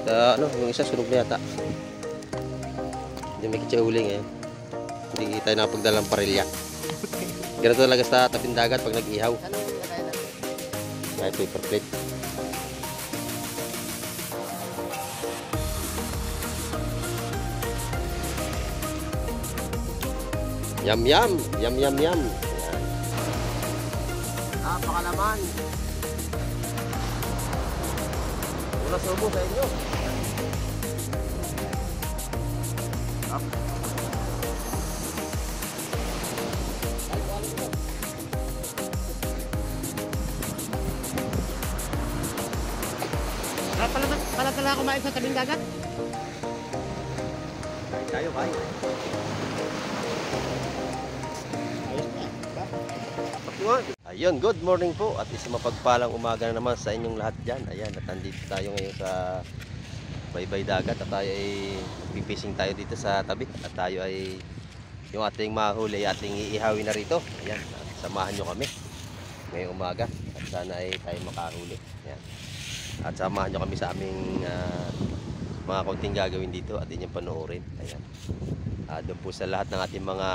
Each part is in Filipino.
Ano, yung isa sunog na yata. Hindi may kitsa uli ngayon. Hindi tayo nakapagdala ng parilya. Ganito talaga sa tabing dagat pag nag-ihaw. May paper plate. Yum yum, yum yum yum. Ayan. Napakalaman. Wala subo sa inyo. Pala talaga kumain sa tabing dagat? Kain tayo, kain. Ayun, good morning po at isang mapagpalang umaga na naman sa inyong lahat dyan. Ayan, at nandito tayo ngayon sa baybay dagat at tayo ay pipising tayo dito sa tabi. At tayo ay yung ating mahuli ay ating iihawin na rito. Ayan, at samahan nyo kami ngayong umaga at sana ay tayo makahuli. Ayan. At samahan nyo kami sa aming mga kaunting gagawin dito at inyong panoorin. Ayan. Doon po sa lahat ng ating mga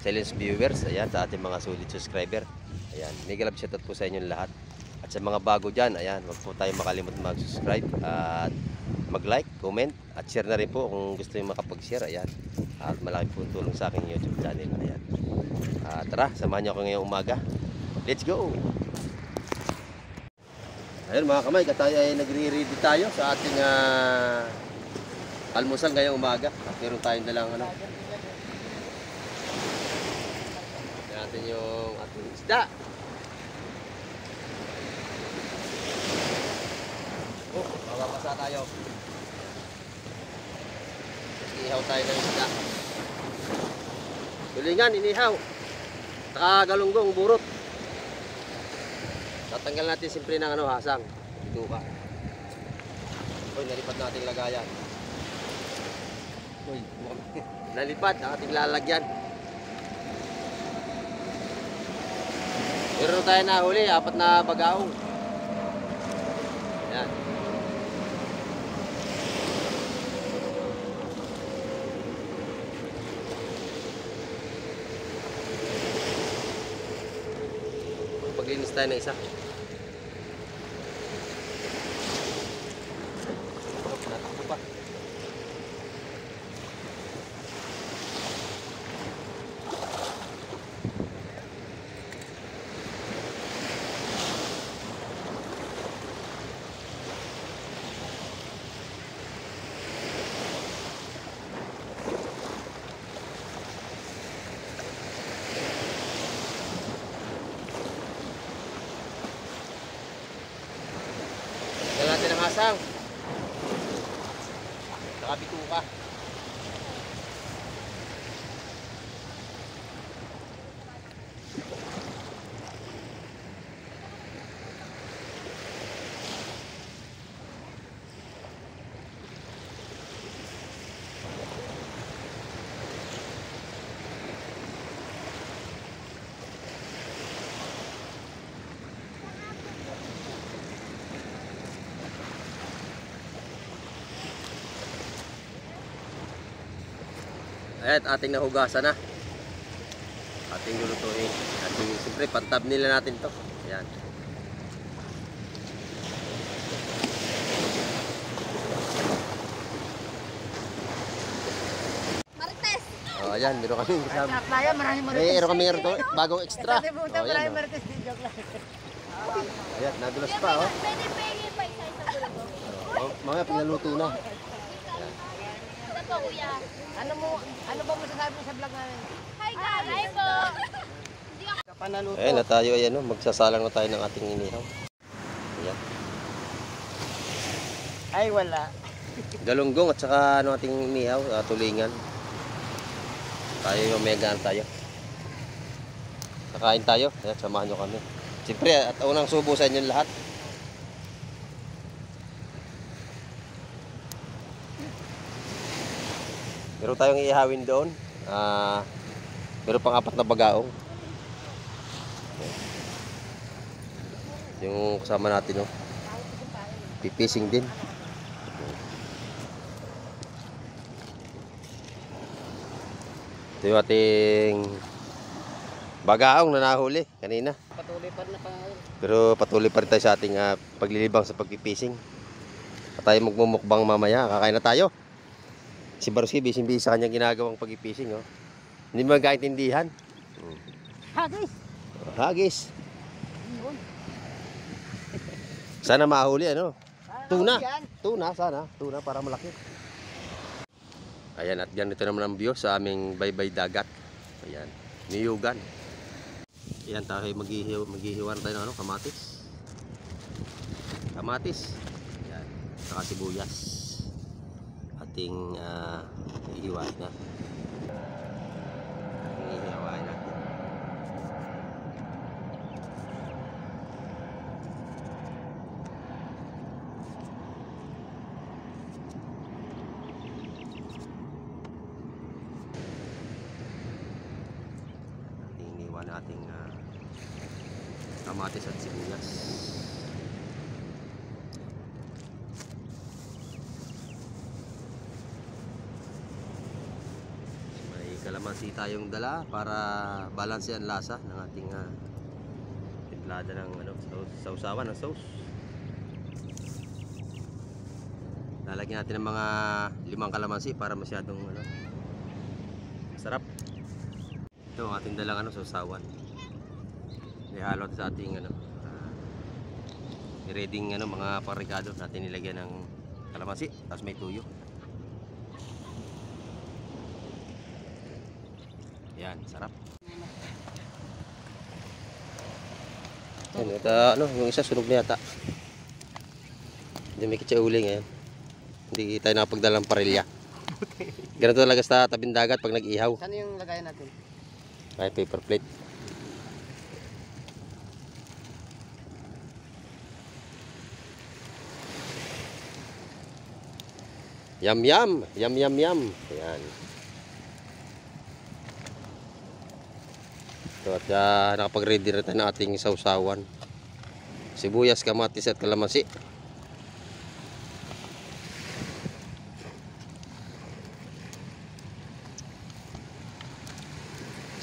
silent viewers, ayan, sa ating mga solid subscriber. Ayan, mega love shoutout po sa inyong lahat. At sa mga bago dyan, ayan, huwag po tayo makalimut mag-subscribe at mag-like, comment at share na rin po kung gusto nyo makapag-share. Ayan. At malaki po tulong sa aking YouTube channel. Ayan. Tara, samahan nyo ako ngayong umaga. Let's go! Ayun mga kamay, tayo ay nagre-ready tayo sa ating almusal ngayong umaga. At meron tayong dalang ano. Yan natin yung ating isda. Oh, mababasa tayo. Inihaw tayo ng isda. Tulingan, inihaw. Saka galunggong, burot. Tatanggal natin simple ng ano, hasang. Ito ka. Uy, nalipat natin lagayan. Uy, nalipat ang ating lalagyan. Meron tayo na huli, 4 na bagaong. Ayan. Paglinis tayo ng isa. Natakbo pa. Lagyan natin ang hasang. Saka bituka. Ayan, ating nahugasan na. Ating lulutuin. Ating, siyempre, pantab nila natin to. Ayan. Marites! Oh, ayan, meron kami kasama. Maraming marites. Meron kami bagong extra. Oh, ayan, oh. marites din, joke lang. Ayan, nadulas pa, oh. Pwede pwede pa isa-isa gulo. Oh, mamaya pinaluto na. Ito po, kuya. Ano ba masasabi mo sa vlog namin? Hi guys! Hi po! Kapanaluto. Ayan na tayo, ayan, oh. Magsasalang na tayo ng ating inihaw. Ayan. Ay, wala. Galunggong at saka ano ating inihaw, tulingan. Tayo mamaya tayo. Kakain tayo. Ayan, samahan nyo kami. Siyempre, at unang subo sa inyo lahat. Meron tayong iihawin doon. Meron pang 4 na bagaong. Yung kasama natin, no? Pipising din. Ito yung ating bagaong na nahuli kanina. Patuloy pa rin na pangayon. Pero patuloy pa rin tayo sa ating paglilibang sa pagpipishing. At tayo magmumukbang mamaya. Kakain na tayo. Si Baruski, busy-busy sa kanyang ginagawang pagpipishing. Oh. Hindi mo magkaintindihan. Hagis! Hagis. Yun. Sana mahuli ano. Tuna. Yan. Tuna sana. Tuna para malaki. Ayan, at ganito naman ang view sa aming baybay dagat. Ayan. Niyugan. Ayan, tayo maghihiwan tayo ng kamatis. Kamatis. Ayan. Saka sibuyas. Ating ihiwain na. Ihiwain natin. Iniwan nating kamatis at sibuyas. May kalamansi tayong dala para balanse ang lasa ng ating timplada ng sausawan ng sauce. Lalagyan natin ng mga 5 kalamansi para masyadong masarap. Ito ang ating dalang sausawan. Ihalo sa ating i-reading mga parigado natin nilagyan ng kalamansi, tapos may tuyo. Yan, sarap. Yan, yung isa sunog na yata. Hindi may kitsa uli ngayon. Hindi tayo nakapagdala ng parilya. Ganito talaga sa tabing dagat pag nag-ihaw. Saan yung lagayan natin? Ay, paper plate. Yum yum, yum yum yum. Ayan. So, at nakapag-ready na tayo ng ating sausawan. Sibuyas, kamatis at kalamansi.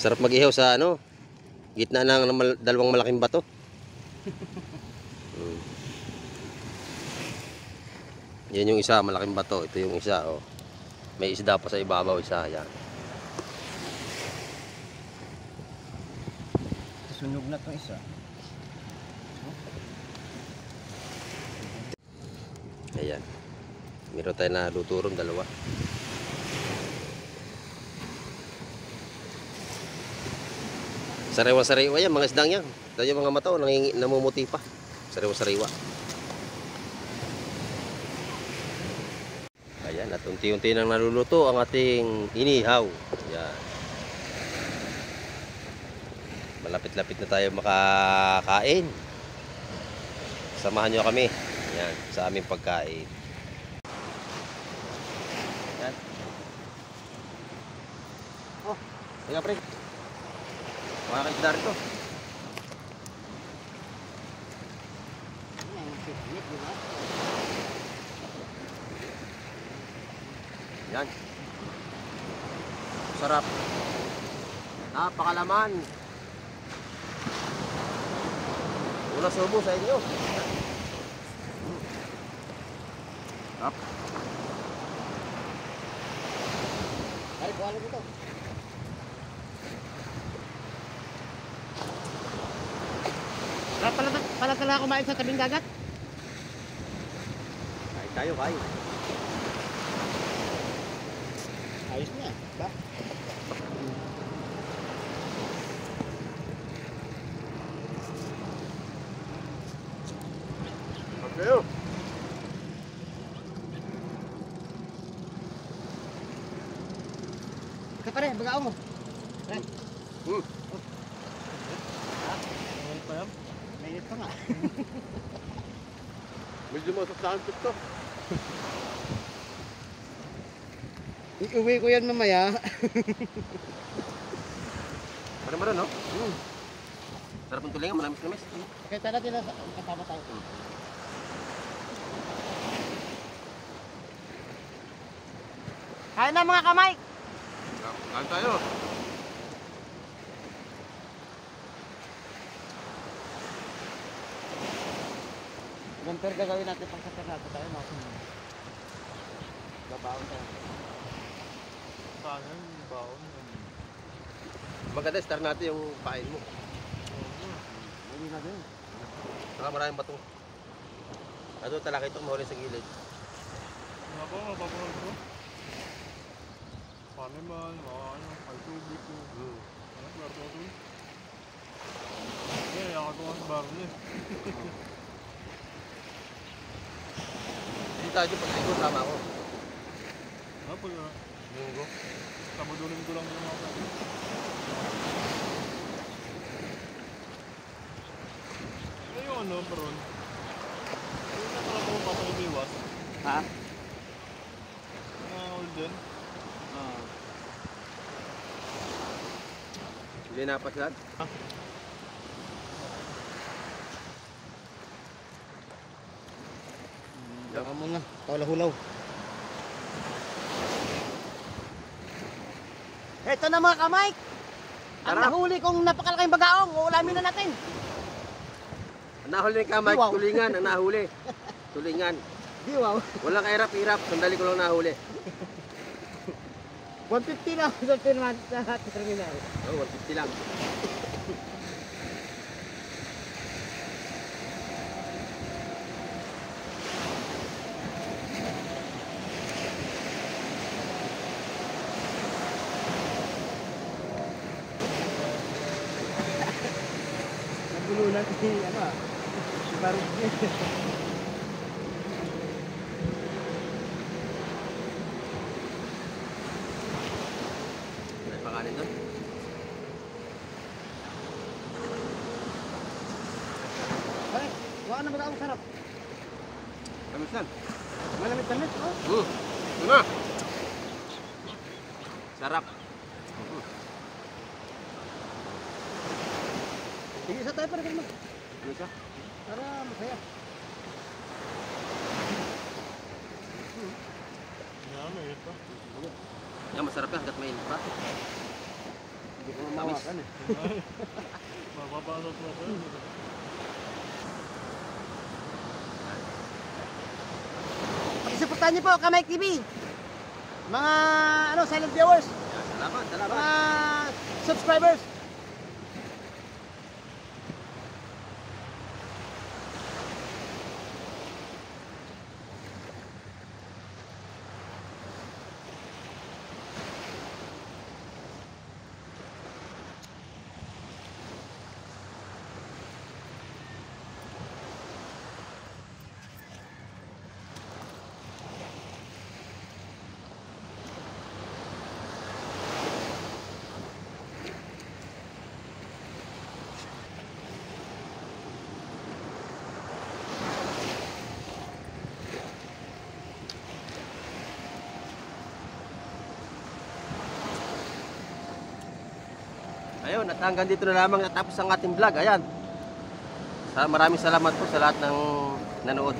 Sarap mag-ihaw sa gitna ng dalawang malaking bato. Yan yung isa, malaking bato. Ito yung isa, oh. May isda pa sa ibabaw, isa. Yan. Sunog na to isa. Ayan. Meron tayo na luturong dalawa. Sariwa-sariwa yan, mga isdang yan. Ito yung mga mata, namumuti pa. Sariwa-sariwa. Ayan, at unti-unti nang naluluto ang ating inihaw. Ayan. Malapit-lapit na tayo makakain. Samahan nyo kami. Ayan, sa aming pagkain. Ayan. Oh, teka pre. Mga kaisda rito. Yan. Sarap. Napakalaman. Una subo sa inyo. Sarap. Ay, buwan mo ito. Pala kumain sa tabing dagat. Kain tayo, kain. Ayos na, ba? Okay. Ika pare, bagao mo. Pare. Mainit pa nga. Medyo masasantot to. Iuwi ko yan mamaya. Parang mara, no? Sarap ng tulingan, malamis-lamis. Kaya natin na kasama tayo. Kain na mga kamay! Kain tayo. Ganter gagawin natin pang sa natin tayo, no? Babaon tayo. Kanan, baon. Maganda, start natin yung pain mo. Hindi na din. Saka maraming bato. Ano talaki ito, mahuli sa gilid. Ako, mapapanood ko. Paneman, mga ano, kaltubig ko. Ano, barto ko. Kaya, yakagawa sa baro niya. Hindi tayo pag siguro tama ako. Ano, pag Linggo. kabudulin ko lang yung mga pwede. Ngayon, ano, paron? Yung nakarap ko papaliwas. Ha? Old din. Oo. Hindi napasyad. Baka muna. Hulaw. Ito na mga kamay. Ang Tara. nahuli kong napakalaking bagaong. Uulamin na natin. Ang nahuli ka, Mike. Wow. Tulingan, ang nahuli. Tulingan. Di wow. Walang kahirap-hirap. Sandali ko lang nahuli. 150 na ako sa terminal. Oh, 150 lang. Nagulunan si ano ah. Si Barug. May pakanin doon. Pare, wala na bagaong sarap. Kamis lang. Malamit-lamit oh. Ano? Sarap. Sige, isa tayo para kalma. Ano siya? Para masaya. Yan, may ito. Yan, masarap yan. Hanggat mainit pa. Hindi ko mamawakan eh. Mapapasok na ko. Pakisuportahan niyo po, Kamay TV. Mga ano, silent viewers. Yan, salamat, Mga salamat. subscribers. Ayun, at hanggang dito na lamang natapos ang ating vlog. Ayan. Maraming salamat po sa lahat ng nanood.